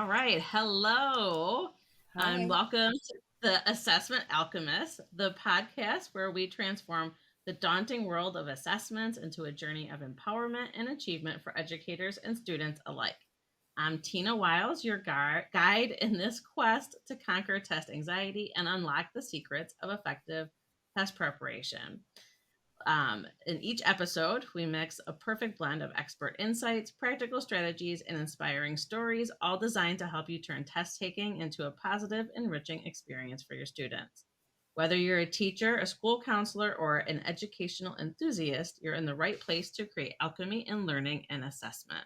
All right. Hello, and Hi. welcome to the Assessment Alchemist, the podcast where we transform the daunting world of assessments into a journey of empowerment and achievement for educators and students alike. I'm Tina Wiles, your guide in this quest to conquer test anxiety and unlock the secrets of effective test preparation. In each episode, we mix a perfect blend of expert insights, practical strategies, and inspiring stories, all designed to help you turn test taking into a positive, enriching experience for your students. Whether you're a teacher, a school counselor, or an educational enthusiast, you're in the right place to create alchemy in learning and assessment.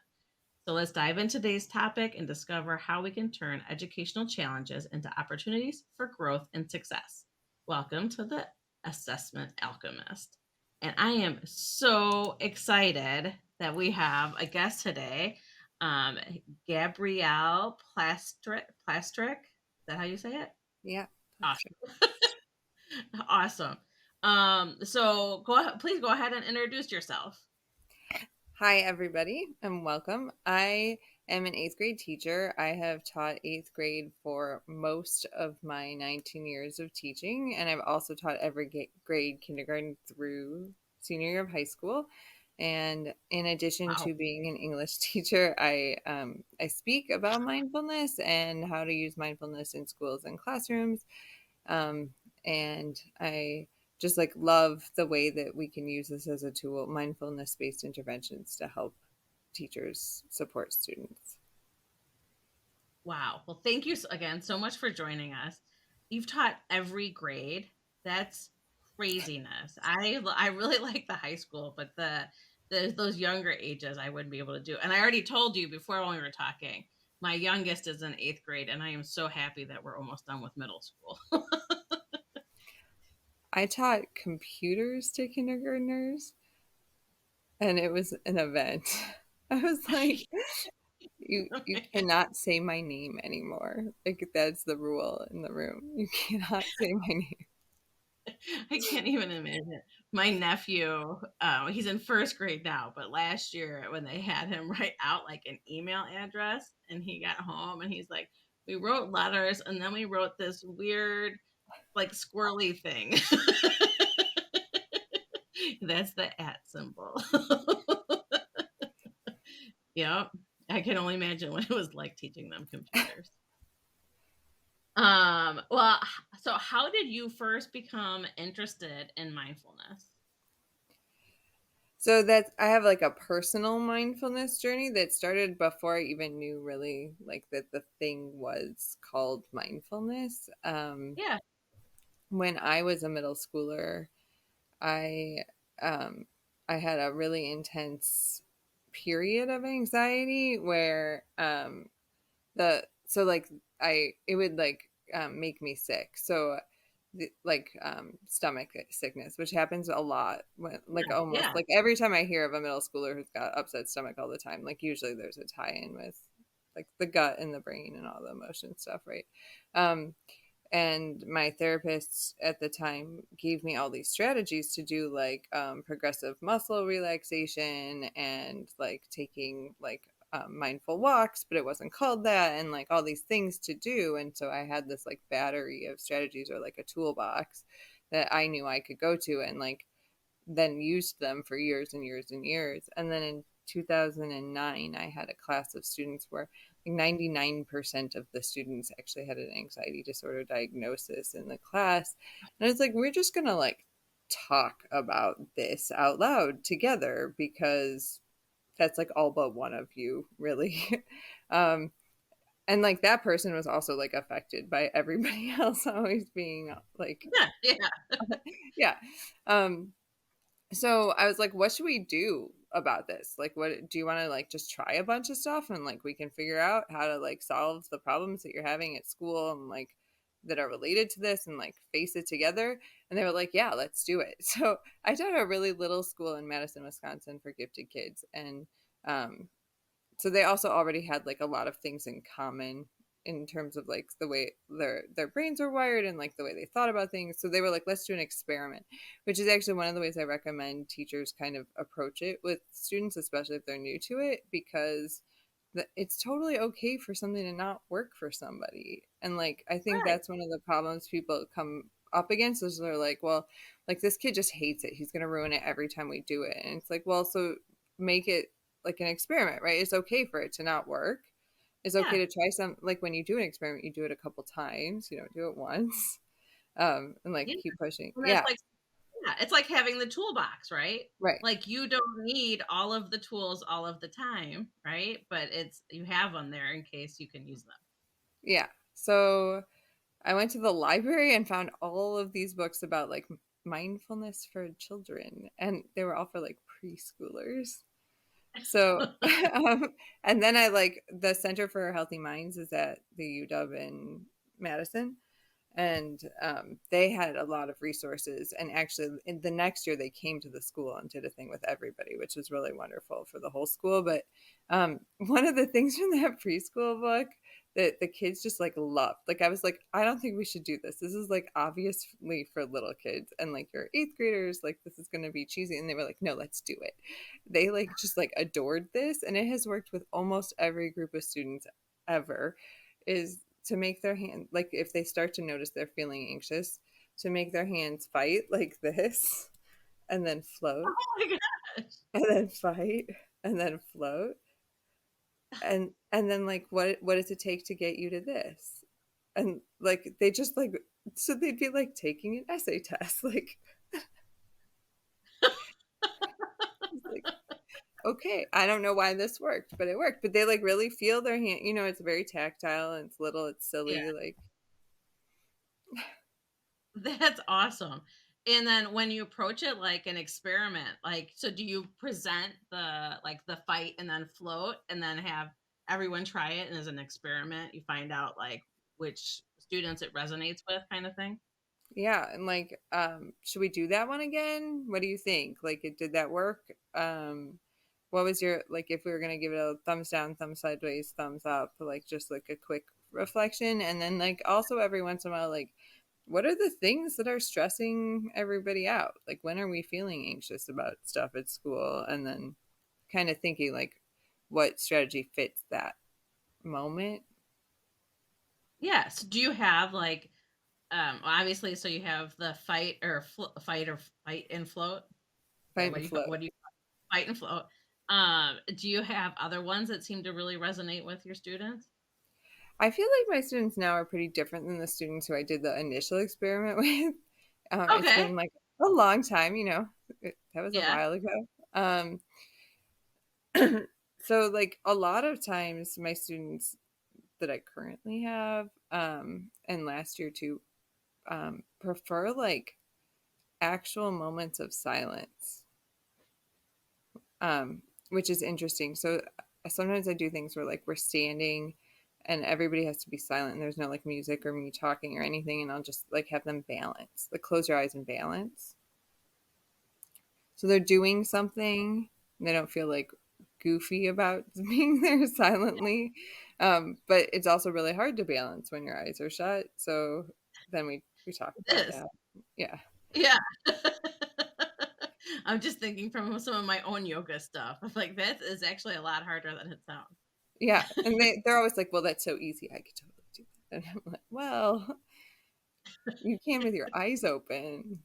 So let's dive into today's topic and discover how we can turn educational challenges into opportunities for growth and success. Welcome to the Assessment Alchemist. And I am so excited that we have a guest today, um, Gabrielle Plastrik. Is that how you say it? Yeah. Awesome. Awesome. So please go ahead and introduce yourself. Hi, everybody, and welcome. I am an eighth grade teacher. I have taught eighth grade for most of my 19 years of teaching, and I've also taught every grade, kindergarten through senior year of high school. And in addition Wow. to being an English teacher, I speak about mindfulness and how to use mindfulness in schools and classrooms. And I just like love the way that we can use this as a tool, mindfulness based interventions to help teachers support students. Wow. Well, thank you again so much for joining us. You've taught every grade. That's craziness. I really like the high school, but the those younger ages I wouldn't be able to do. And I already told you before when we were talking, my youngest is in eighth grade, and I am so happy that we're almost done with middle school. I taught computers to kindergartners, and it was an event. I was like, you cannot say my name anymore. Like that's the rule in the room. You cannot say my name. I can't even imagine. My nephew, he's in first grade now, but last year when they had him write out like an email address and he got home and he's like, we wrote letters and then we wrote this weird, like squirrely thing. That's the at symbol. Yep. I can only imagine what it was like teaching them computers. Well, so how did you first become interested in mindfulness? So that's I have like a personal mindfulness journey that started before I even knew really like that the thing was called mindfulness. Yeah. When I was a middle schooler, I um, I had a really intense period of anxiety where the so like I it would like make me sick. So stomach sickness, which happens a lot when like almost Yeah. like every time I hear of a middle schooler who's got upset stomach all the time, like usually there's a tie-in with like the gut and the brain and all the emotion stuff, right? Um, and my therapist at the time gave me all these strategies to do like progressive muscle relaxation and like taking like mindful walks, but it wasn't called that, and like all these things to do. And so I had this like battery of strategies or like a toolbox that I knew I could go to and like then used them for years and years and years. And then in 2009, I had a class of students where like 99% of the students actually had an anxiety disorder diagnosis in the class. And it's like, we're just going to like talk about this out loud together because that's like all but one of you, really. um, and like that person was also like affected by everybody else always being like, Yeah. Yeah. yeah. Um, so I was like, what should we do about this? Like, what do you want to like just try a bunch of stuff and like we can figure out how to like solve the problems that you're having at school and like that are related to this and like face it together? And they were like, yeah, let's do it. So I taught a really little school in Madison, Wisconsin for gifted kids. And um, so they also already had like a lot of things in common in terms of like the way their brains were wired and like the way they thought about things. So they were like, let's do an experiment, which is actually one of the ways I recommend teachers kind of approach it with students, especially if they're new to it, because it's totally okay for something to not work for somebody. And like, I think Right. that's one of the problems people come up against is they're like, well, like this kid just hates it. He's going to ruin it every time we do it. And it's like, well, so make it like an experiment, right? It's okay for it to not work. It's okay Yeah. to try some, like when you do an experiment, you do it a couple times, you don't do it once. And like Yeah. keep pushing. And that's Yeah. like, yeah, it's like having the toolbox, right? Right. Like you don't need all of the tools all of the time, right? But it's you have them there in case you can use them. Yeah. So I went to the library and found all of these books about like mindfulness for children, and they were all for like preschoolers. So, and then I like the Center for Healthy Minds is at the UW in Madison, and they had a lot of resources. And actually, in the next year, they came to the school and did a thing with everybody, which was really wonderful for the whole school. But one of the things from that preschool book that the kids just like loved, like I was like, I don't think we should do this. This is like obviously for little kids, and like you're eighth graders, like this is going to be cheesy. And they were like, no, let's do it. They like just like adored this, and it has worked with almost every group of students ever. Is to make their hand, like if they start to notice they're feeling anxious, to make their hands fight like this and then float Oh my gosh. and then fight and then float, and then like what does it take to get you to this? And like they just like, so they'd be like taking an essay test, like okay, I don't know why this worked, but it worked. But they like really feel their hand, it's very tactile and it's little, it's Yeah. silly, like That's awesome. And then when you approach it like an experiment, like, so do you present the fight and then float and then have everyone try it? And as an experiment, you find out like which students it resonates with kind of thing? yeah. And like should we do that one again? What do you think? Like did that work? What was your, like, if we were going to give it a thumbs down, thumbs sideways, thumbs up, like just like a quick reflection? And then like also every once in a while, like what are the things that are stressing everybody out? Like when are we feeling anxious about stuff at school? And then kind of thinking like what strategy fits that moment. Yes. Do you have like, obviously, so you have the fight and float. Fight What and do you call, flow. what do you fight and float? Do you have other ones that seem to really resonate with your students? I feel like my students now are pretty different than the students who I did the initial experiment with. It's Okay. been like a long time, that was a Yeah. while ago. Um, so like a lot of times my students that I currently have, and last year too, prefer like actual moments of silence, um, which is interesting. So sometimes I do things where like we're standing and everybody has to be silent and there's no like music or me talking or anything, and I'll just like have them balance, like close your eyes and balance. So they're doing something and they don't feel like goofy about being there silently. But it's also really hard to balance when your eyes are shut. So then we talk It about is. that. Yeah. Yeah. I'm just thinking from some of my own yoga stuff. I'm like, that is actually a lot harder than it sounds. Yeah. And they're always like, well, that's so easy. I could totally do that. And I'm like, well, you can with your eyes open.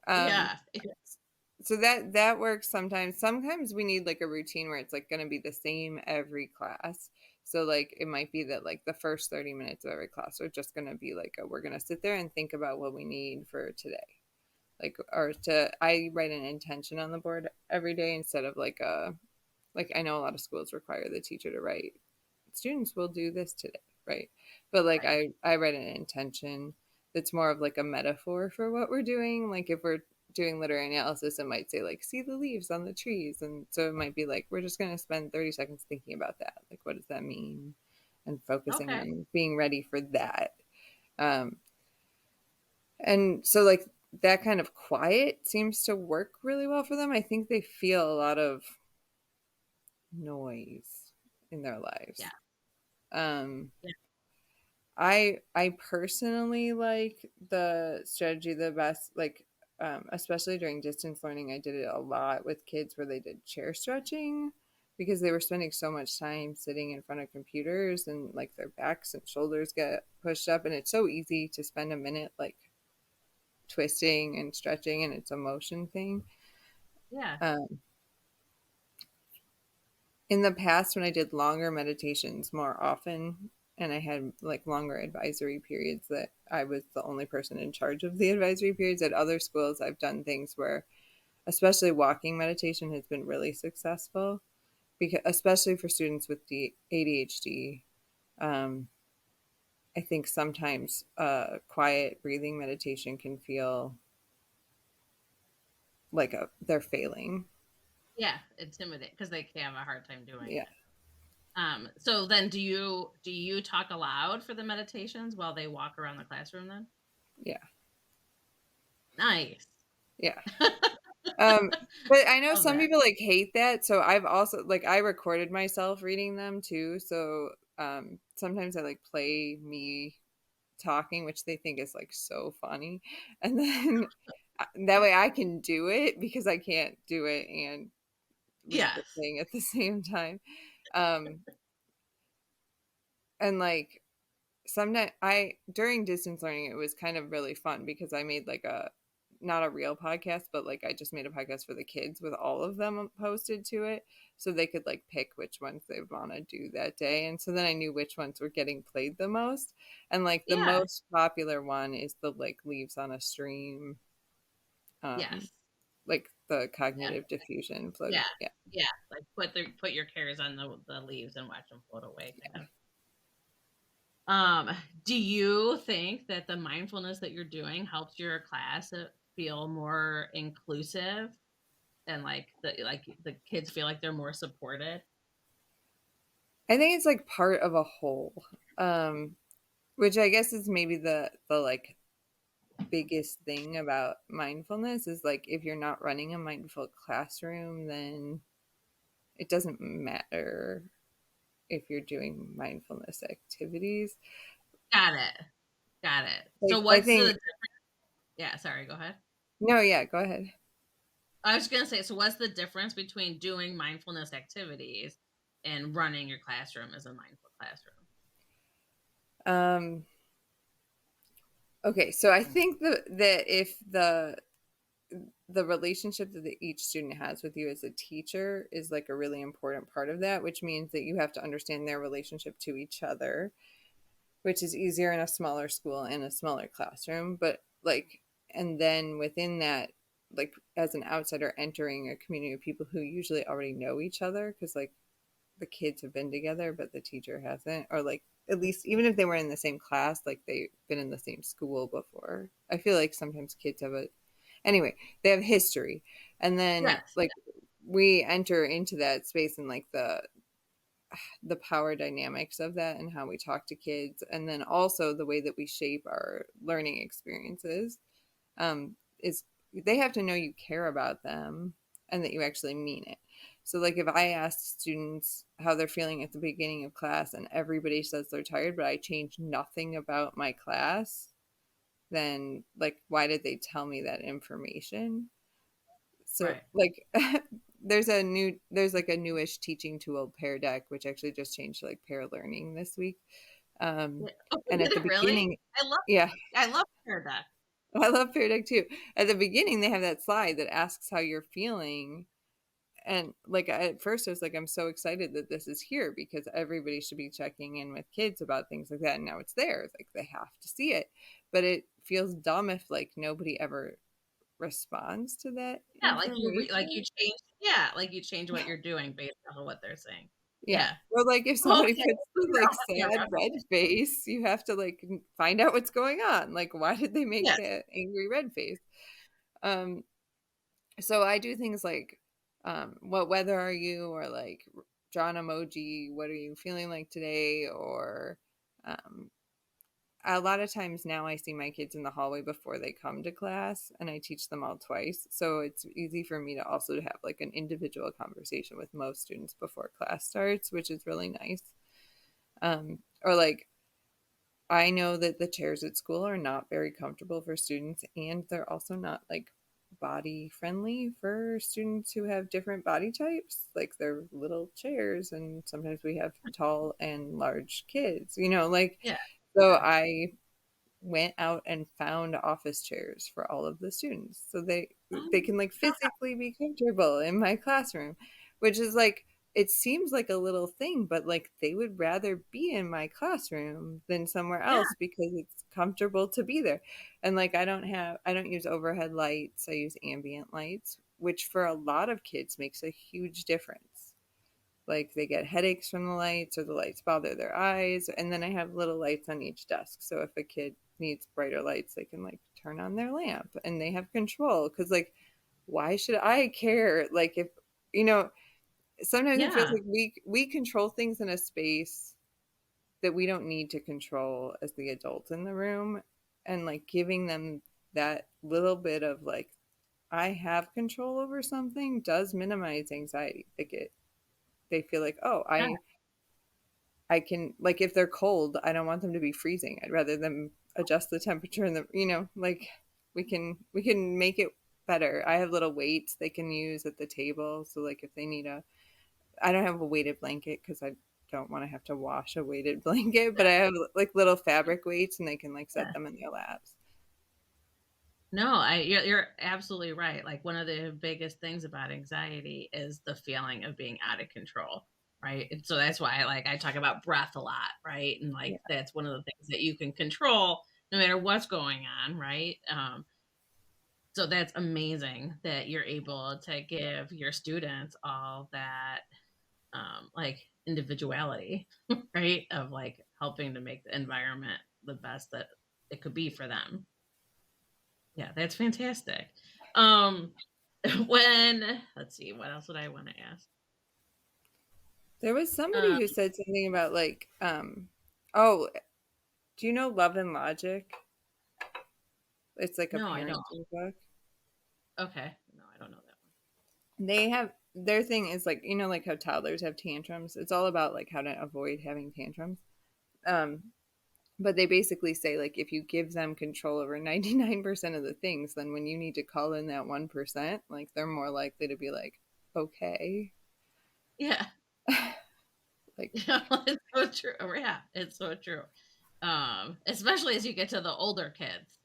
Um, Yeah. Yeah. so that works sometimes. Sometimes we need like a routine where it's like going to be the same every class. So like it might be that like the first 30 minutes of every class are just going to be like we're going to sit there and think about what we need for today. Like, or to, I write an intention on the board every day instead of like like I know a lot of schools require the teacher to write, students will do this today, right? But like Right. I write an intention that's more of like a metaphor for what we're doing. Like if we're doing literary analysis, it might say like see the leaves on the trees, and so it might be like we're just going to spend 30 seconds thinking about that, like what does that mean, and focusing Okay. on being ready for that. um and so like that kind of quiet seems to work really well for them. I think they feel a lot of noise in their lives. Yeah. um Yeah. I personally like the strategy the best, like especially during distance learning. I did it a lot with kids where they did chair stretching, because they were spending so much time sitting in front of computers, and like their backs and shoulders get pushed up, and it's so easy to spend a minute like twisting and stretching, and it's a motion thing. Yeah. In the past, when I did longer meditations more often, and I had like longer advisory periods, that I was the only person in charge of the advisory periods. At other schools, I've done things where, especially walking meditation has been really successful, because especially for students with ADHD. um, I think sometimes quiet breathing meditation can feel like they're failing. Yeah. Intimidate because they have a hard time doing Yeah. it. So then do you talk aloud for the meditations while they walk around the classroom then? Yeah. Nice. Yeah. But I know Love some that. people like hate that. So I've also like, I recorded myself reading them too. So sometimes I like play me talking, which they think is like so funny. And then that way I can do it, because I can't do it and read the Yes. thing at the same time. Um, and like sometimes during distance learning, it was kind of really fun because I made like not a real podcast, but like I just made a podcast for the kids with all of them posted to it, so they could like pick which ones they want to do that day. And so then I knew which ones were getting played the most. And like the Yeah. most popular one is the like leaves on a stream, Yes. like the Yeah. cognitive diffusion floating. Yeah. Yeah. Yeah. Like put your cares on the leaves and watch them float away kind of. Do you think that the mindfulness that you're doing helps your class feel more inclusive and like the kids feel like they're more supported? I think it's like part of a whole, which I guess is maybe the like biggest thing about mindfulness is like, if you're not running a mindful classroom, then it doesn't matter if you're doing mindfulness activities. Got it. Got it. So Like I what's think, the yeah, sorry, go ahead. no, yeah, go ahead. I was gonna say, so what's the difference between doing mindfulness activities and running your classroom as a mindful classroom? Um, okay, so I think that if the relationship that each student has with you as a teacher is like a really important part of that, which means that you have to understand their relationship to each other, which is easier in a smaller school and a smaller classroom. But like, and then within that, like as an outsider entering a community of people who usually already know each other, because like the kids have been together but the teacher hasn't, or like at least even if they were in the same class, like they've been in the same school before. I feel like sometimes kids have anyway, they have history. And then Yes. like we enter into that space, and like the power dynamics of that and how we talk to kids, and then also the way that we shape our learning experiences, is they have to know you care about them and that you actually mean it. So like if I ask students how they're feeling at the beginning of class and everybody says they're tired, but I change nothing about my class, then like why did they tell me that information? So Right. like there's like a newish teaching tool, Pear Deck, which actually just changed to like Pear Learning this week. Yeah. Um, Oh, and did at the it really? beginning, I love yeah, I love Pear Deck. I love Pear Deck too. At the beginning, they have that slide that asks how you're feeling. And like at first, I was like, I'm so excited that this is here because everybody should be checking in with kids about things like that. And now it's there. It's like they have to see it. But it feels dumb if like nobody ever responds to that Yeah, like information. you change yeah, like you change what you're doing based on what they're saying. Yeah. Yeah. Or like if somebody Okay. puts the like Yeah. sad red face, you have to like find out what's going on. Like why did they make Yes. that angry red face? Um so I do things like what weather are you, or like draw an emoji, what are you feeling like today, or um a lot of times now I see my kids in the hallway before they come to class, and I teach them all twice. So it's easy for me to also have like an individual conversation with most students before class starts, which is really nice. Or like I know that the chairs at school are not very comfortable for students, and they're also not like body friendly for students who have different body types. Like they're little chairs, and sometimes we have tall and large kids, like, Yeah. so Yeah. I went out and found office chairs for all of the students so they Oh, can like God. physically be comfortable in my classroom, which is like, it seems like a little thing, but like they would rather be in my classroom than somewhere Yeah. else because it's comfortable to be there. And like I don't use overhead lights, I use ambient lights, which for a lot of kids makes a huge difference. Like they get headaches from the lights, or the lights bother their eyes. And then I have little lights on each desk, so if a kid needs brighter lights, they can like turn on their lamp and they have control. Because like, why should I care? Like, if you know sometimes it feels Yeah. like we control things in a space that we don't need to control as the adult in the room. And like giving them that little bit of like, I have control over something, does minimize anxiety. Like they feel like, oh, Yeah. I can, like, if they're cold, I don't want them to be freezing. I'd rather them adjust the temperature and like we can make it better. I have little weights they can use at the table. So like if they need I don't have a weighted blanket because I don't want to have to wash a weighted blanket, but I have like little fabric weights and they can like set Yeah. them in their laps. No, you're absolutely right. Like one of the biggest things about anxiety is the feeling of being out of control, right? And so that's why like I talk about breath a lot, right? And Yeah. like that's one of the things that you can control no matter what's going on, right? So that's amazing that you're able to give your students all that like individuality, right? Of like helping to make the environment the best that it could be for them. Yeah, that's fantastic. Um, when let's see, what else would I want to ask? There was somebody Um, who said something about like, oh, do you know Love and Logic? It's like a no, I don't. parenting book. Okay, no, I don't know that They have, their thing is like, like how toddlers have tantrums. It's all about like how to avoid having tantrums. Um, but they basically say like if you give them control over 99% of the things, then when you need to call in that 1%, like they're more likely to be like, okay. one. Yeah, Like, yeah, it's so true. Oh, yeah, it's so true. Especially as you get to the older kids,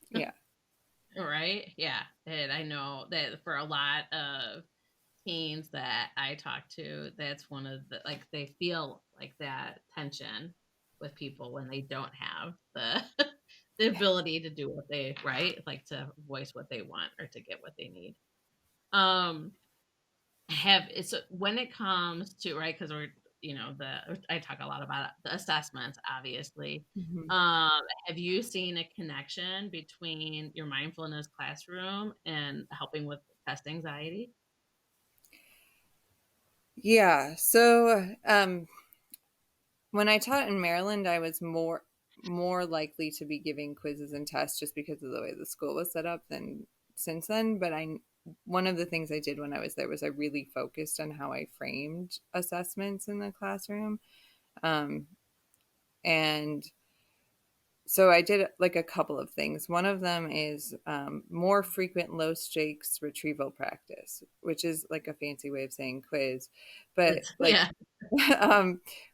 yeah. right? Yeah, and I know that for a lot of teens that I talk to, that's one of the like they feel like that tension with people when they don't have the the ability to do what they right, like to voice what they want or to get what they need. Um, have it's when it comes to right because we're the I talk a lot about the assessments, obviously. Mhm. Have you seen a connection between your mindfulness classroom and helping with test anxiety? Yeah. So, when I taught in Maryland, I was more likely to be giving quizzes and tests just because of the way the school was set up than since then. But I one of the things I did when I was there was I really focused on how I framed assessments in the classroom. Um, and so I did like a couple of things. One of them is more frequent low stakes retrieval practice, which is like a fancy way of saying quiz, but It's like yeah.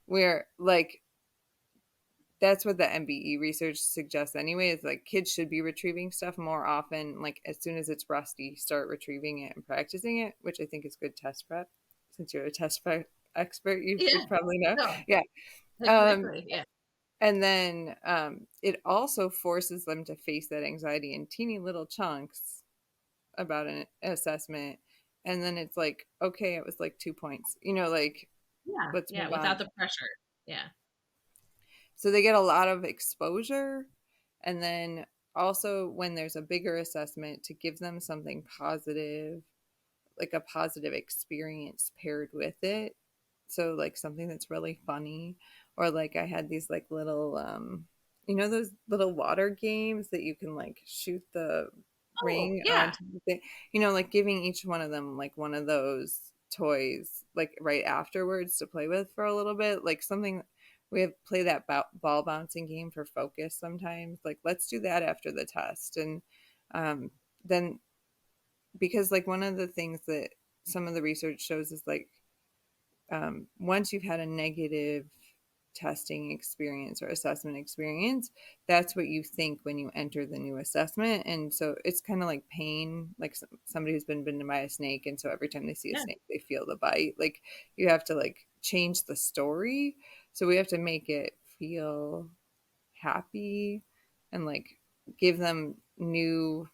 where like that's what the MBE research suggests anyway, is like kids should be retrieving stuff more often. Like as soon as it's rusty, start retrieving it and practicing it, which I think is good test prep. Since you're a test prep expert, you Yeah. would probably know. No, Yeah. Um, exactly. Yeah. and then it also forces them to face that anxiety in teeny little chunks about an assessment. And then it's like, okay, it was like 2 points, like, Yeah. let's Yeah. move Without on. the pressure. Yeah. So they get a lot of exposure. And then also, when there's a bigger assessment, to give them something positive, like a positive experience paired with it. So, like something that's really funny. Or like I had these like little, those little water games that you can like shoot the Oh, ring yeah. onto the thing, like giving each one of them like one of those toys like right afterwards to play with for a little bit, like something. We have play that ball bouncing game for focus sometimes. Like, let's do that after the test. And then because like one of the things that some of the research shows is like once you've had a negative testing experience or assessment experience, that's what you think when you enter the new assessment. And so it's kind of like pain, like somebody who's been bitten by a snake, and so every time they see a Yeah. snake they feel the bite. Like you have to like change the story, so we have to make it feel happy and like give them new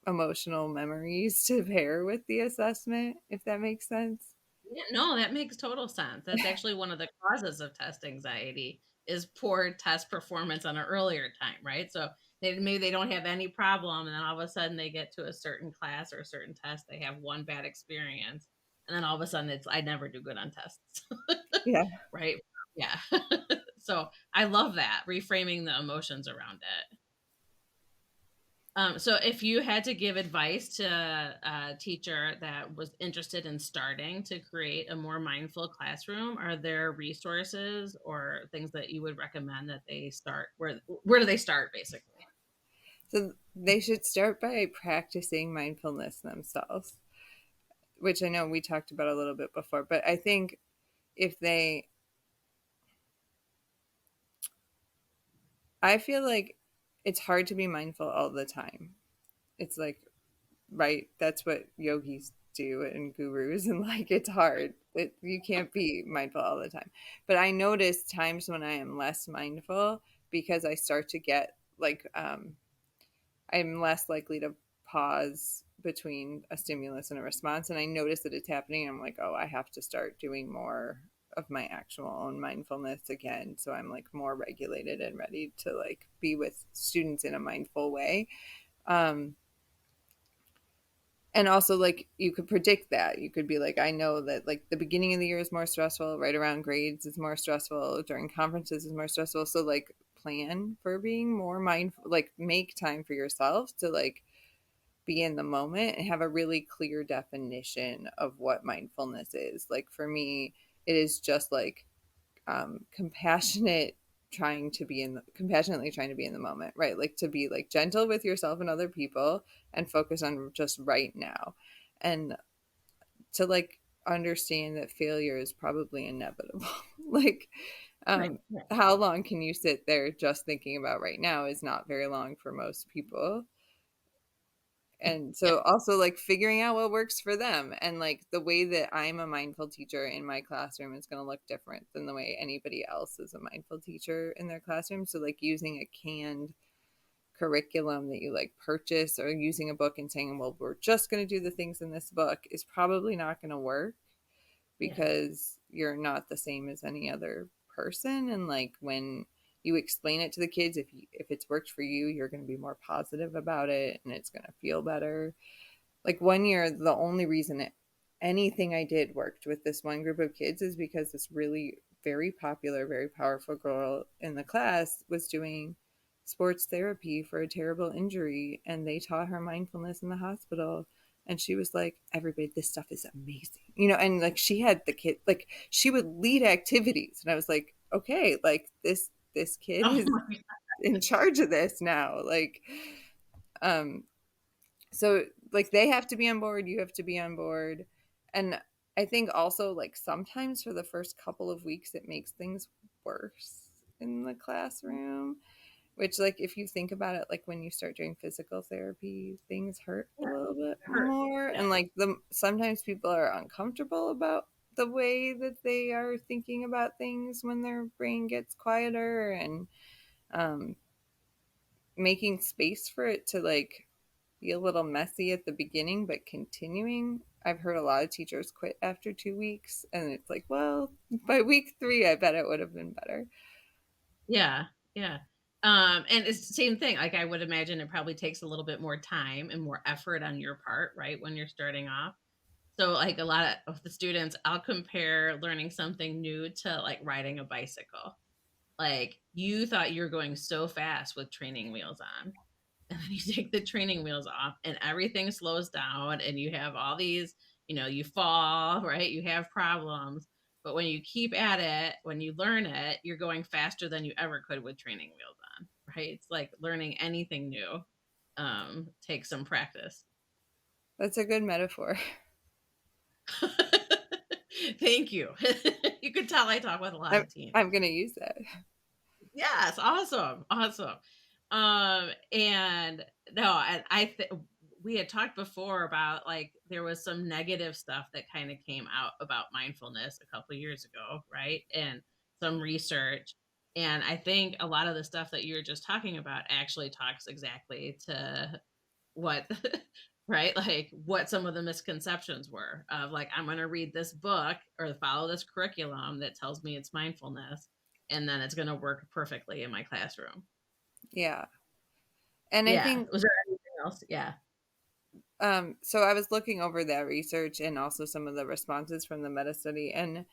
emotional memories to pair with the assessment, if that makes sense. Yeah, no, that makes total sense. That's actually one of the causes of test anxiety is poor test performance on an earlier time, right? So maybe they don't have any problem, and then all of a sudden they get to a certain class or a certain test, they have one bad experience, and then all of a sudden it's I never do good on tests, Yeah. right? Yeah. So I love that reframing the emotions around it. So if you had to give advice to a teacher that was interested in starting to create a more mindful classroom, are there resources or things that you would recommend that they start? Where do they start basically? So they should start by practicing mindfulness themselves, which I know we talked about a little bit before, but I think if they, I feel like it's hard to be mindful all the time. It's like, right, that's what yogis do and gurus, and like it's hard. You can't be mindful all the time. But I notice times when I am less mindful because I start to get like I'm less likely to pause between a stimulus and a response. And I notice that it's happening. And I'm like, oh, I have to start doing more of my actual own mindfulness again. So I'm like more regulated and ready to like be with students in a mindful way. Um, and also like you could predict that. You could be like, I know that like the beginning of the year is more stressful, right around grades is more stressful, during conferences is more stressful. So like plan for being more mindful, like make time for yourself to like be in the moment and have a really clear definition of what mindfulness is. Like for me, it is just like compassionately trying to be in the moment, right? Like to be like gentle with yourself and other people and focus on just right now. And to like understand that failure is probably inevitable. like Right. um Right. how long can you sit there just thinking about right now is not very long for most people. And Yeah. so also like figuring out what works for them, and like the way that I'm a mindful teacher in my classroom is going to look different than the way anybody else is a mindful teacher in their classroom. So like using a canned curriculum that you like purchase, or using a book and saying, well, we're just going to do the things in this book, is probably not going to work, Yeah. because you're not the same as any other person. And like when you explain it to the kids, if it's worked for you, you're going to be more positive about it and it's going to feel better. Like one year, the only reason anything I did worked with this one group of kids is because this really very popular, very powerful girl in the class was doing sports therapy for a terrible injury, and they taught her mindfulness in the hospital. And she was like, everybody, this stuff is amazing, and like she had the kid, like she would lead activities, and I was like, okay, like this kid Oh is my God. in charge of this now. Like um so like they have to be on board, you have to be on board. And I think also like sometimes for the first couple of weeks it makes things worse in the classroom, which like if you think about it, like when you start doing physical therapy, things hurt a Yeah. little bit It hurts. more. Yeah. And like sometimes people are uncomfortable about the way that they are thinking about things when their brain gets quieter. And um making space for it to like be a little messy at the beginning, but continuing. I've heard a lot of teachers quit after 2 weeks, and it's like, well, by week 3, I bet it would have been better. Yeah. Yeah. And it's the same thing. Like I would imagine it probably takes a little bit more time and more effort on your part, right? When you're starting off. So, like a lot of the students, I'll compare learning something new to like riding a bicycle. Like you thought you were going so fast with training wheels on, and then you take the training wheels off, and everything slows down, and you have all these, you fall, right? You have problems. But when you keep at it, when you learn it, you're going faster than you ever could with training wheels on, right? It's like learning anything new takes some practice. That's a good metaphor. Thank you. You could tell I talk with a lot I'm, of teens. I'm going to use that. Yes, awesome, awesome. And no, we had talked before about like there was some negative stuff that kind of came out about mindfulness a couple years ago, right? And some research. And I think a lot of the stuff that you were just talking about actually talks exactly to what right? Like what some of the misconceptions were of like, I'm going to read this book or follow this curriculum that tells me it's mindfulness, and then it's going to work perfectly in my classroom. Yeah. And I Yeah. think, Was there anything else? Yeah. so I was looking over that research and also some of the responses from the meta study. And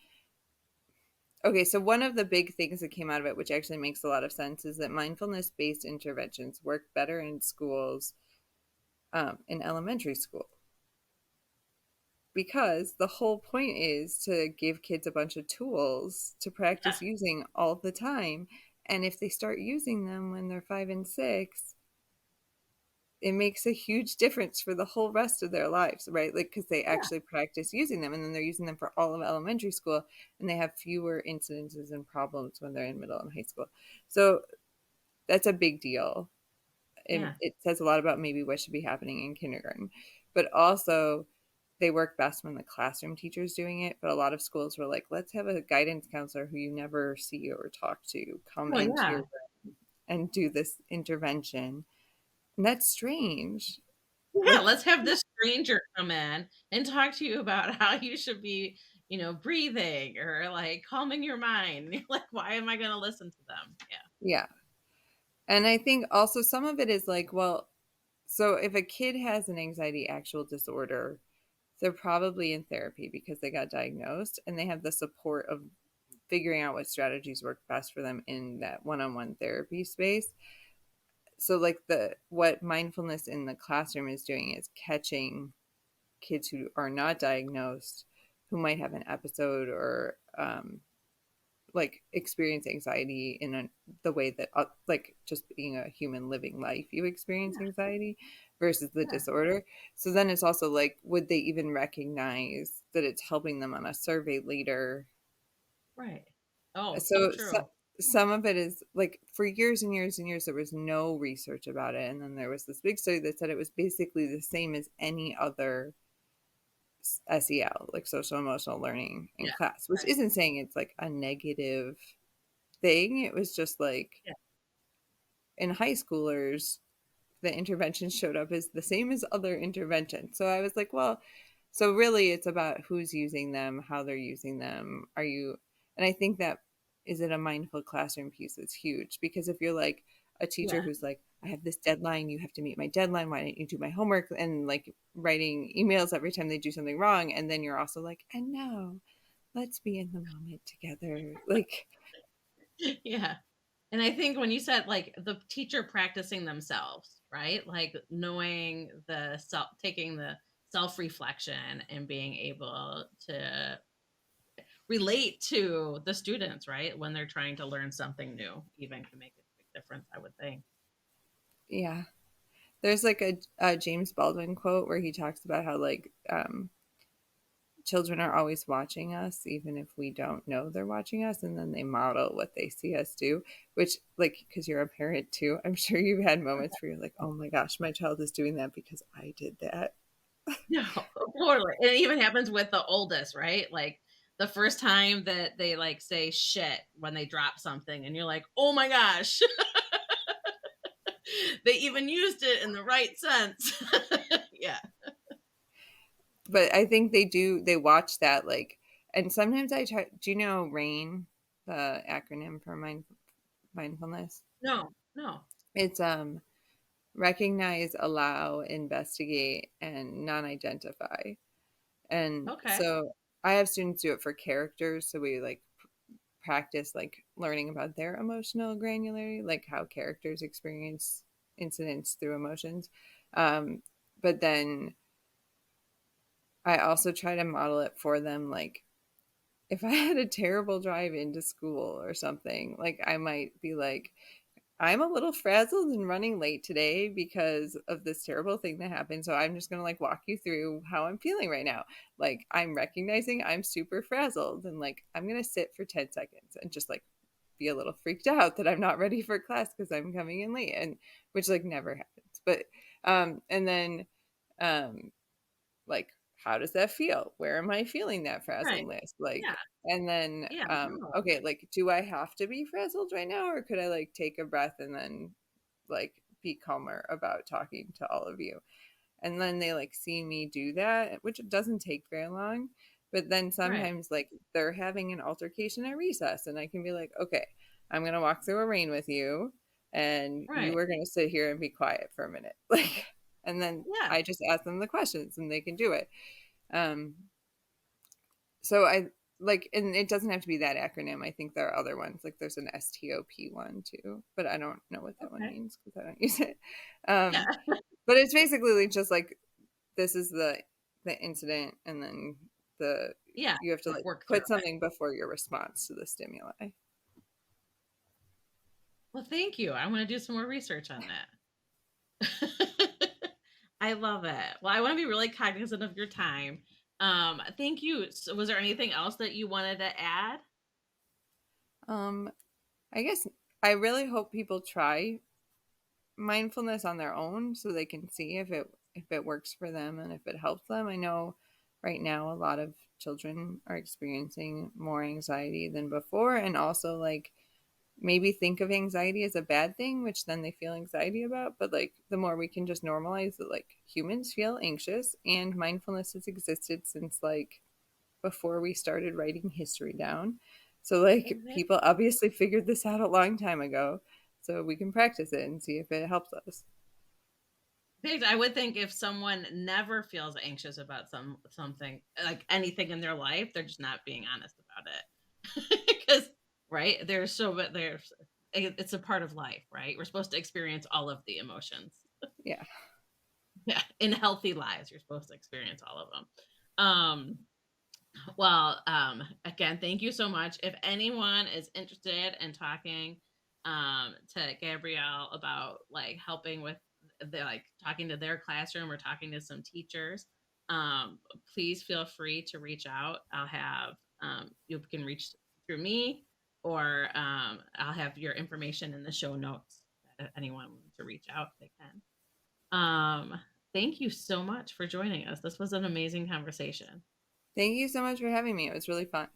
okay, so one of the big things that came out of it, which actually makes a lot of sense, is that mindfulness based interventions work better in schools, in elementary school. Because the whole point is to give kids a bunch of tools to Yeah. practice using all the time. And if they start using them when they're 5 and 6, it makes a huge difference for the whole rest of their lives, right? Like, because they Yeah. actually practice using them and then they're using them for all of elementary school and they have fewer incidences and problems when they're in middle and high school. So that's a big deal. And Yeah. it says a lot about maybe what should be happening in kindergarten. But also, they work best when the classroom teacher's doing it. But a lot of schools were like, let's have a guidance counselor who you never see or talk to come Oh into your yeah. room and do this intervention. And that's strange. Yeah. Like, Let's have this stranger come in and talk to you about how you should be, breathing or like calming your mind. You're like, why am I going to listen to them? Yeah. yeah. And I think also some of it is like, well, so if a kid has an anxiety actual disorder, they're probably in therapy because they got diagnosed and they have the support of figuring out what strategies work best for them in that one-on-one therapy space. So like what mindfulness in the classroom is doing is catching kids who are not diagnosed, who might have an episode or like experience anxiety in the way that like just being a human living life you experience Yeah. anxiety versus the Yeah. disorder. So then it's also like, would they even recognize that it's helping them on a survey later? Right. Oh, so So true. some of it is like, for years and years and years there was no research about it, and then there was this big study that said it was basically the same as any other SEL, like social emotional learning in Yeah. class, which Right. isn't saying it's like a negative thing. It was just like, Yeah. in high schoolers, the intervention showed up as the same as other interventions. So I was like, well, so really it's about who's using them, how they're using them. Are you, and I think that, is it a mindful classroom piece that's huge, because if you're like a teacher Yeah. who's like, I have this deadline, you have to meet my deadline, why don't you do my homework, and like writing emails every time they do something wrong, and then you're also like, and now let's be in the moment together, like, Yeah. And I think when you said like the teacher practicing themselves, right? Like knowing taking the self reflection and being able to relate to the students, right? When they're trying to learn something new, even can make a big difference, I would think. yeah. There's like a James Baldwin quote where he talks about how like, children are always watching us, even if we don't know they're watching us, and then they model what they see us do. Which, like, because you're a parent too, I'm sure you've had moments where you're like, oh my gosh, my child is doing that because I did that. No, totally. It even happens with the oldest, right? Like the first time that they like say shit when they drop something, and you're like, oh my gosh, they even used it in the right sense. Yeah. But I think they watch that, like, and sometimes I try, do you know RAIN, the acronym for mindfulness? No, no. It's recognize, allow, investigate, and non-identify. And Okay. so I have students do it for characters. So we like practice like learning about their emotional granularity, like how characters experience incidents through emotions. Um, but then I also try to model it for them. Like if I had a terrible drive into school or something, like I might be like, I'm a little frazzled and running late today because of this terrible thing that happened. So I'm just going to like walk you through how I'm feeling right now. Like I'm recognizing I'm super frazzled and like I'm going to sit for 10 seconds and just like be a little freaked out that I'm not ready for class because I'm coming in late, and which like never happens. But and then um like how does that feel? Where am I feeling that Right. frazzledness? Like, Yeah. and then Yeah. No. okay, like do I have to be frazzled right now, or could I like take a breath and then like be calmer about talking to all of you? And then they like see me do that, which doesn't take very long. But then Right. sometimes like they're having an altercation at recess, and I can be like, okay, I'm gonna walk through a rain with you, and you Right. are gonna sit here and be quiet for a minute. Like, and then Yeah. I just ask them the questions and they can do it. um so I like, and it doesn't have to be that acronym. I think there are other ones, like there's an STOP one too, but I don't know what that one Okay. means because I don't use it. Yeah. But it's basically just like, this is the incident, and then the Yeah. you have to Like like work through put it. something before your response to the stimuli. Well, thank you. I want to do some more research on that. I love it. Well, I want to be really cognizant of your time. Thank you. So was there anything else that you wanted to add? um I guess I really hope people try mindfulness on their own so they can see if it works for them and if it helps them. I know right now a lot of children are experiencing more anxiety than before, and also like maybe think of anxiety as a bad thing, which then they feel anxiety about. But like the more we can just normalize that like humans feel anxious, and mindfulness has existed since like before we started writing history down. So like Exactly. people obviously figured this out a long time ago. So we can practice it and see if it helps us. I would think if someone never feels anxious about something like anything in their life, they're just not being honest about it. Because right, it's a part of life, right? We're supposed to experience all of the emotions. Yeah. Yeah, in healthy lives, you're supposed to experience all of them. Um, Well, again, thank you so much. If anyone is interested in talking to Gabrielle about like helping with the like talking to their classroom or talking to some teachers, please feel free to reach out. I'll have you can reach through me, or I'll have your information in the show notes. If anyone wants to reach out, they can. Thank you so much for joining us. This was an amazing conversation. Thank you so much for having me. It was really fun.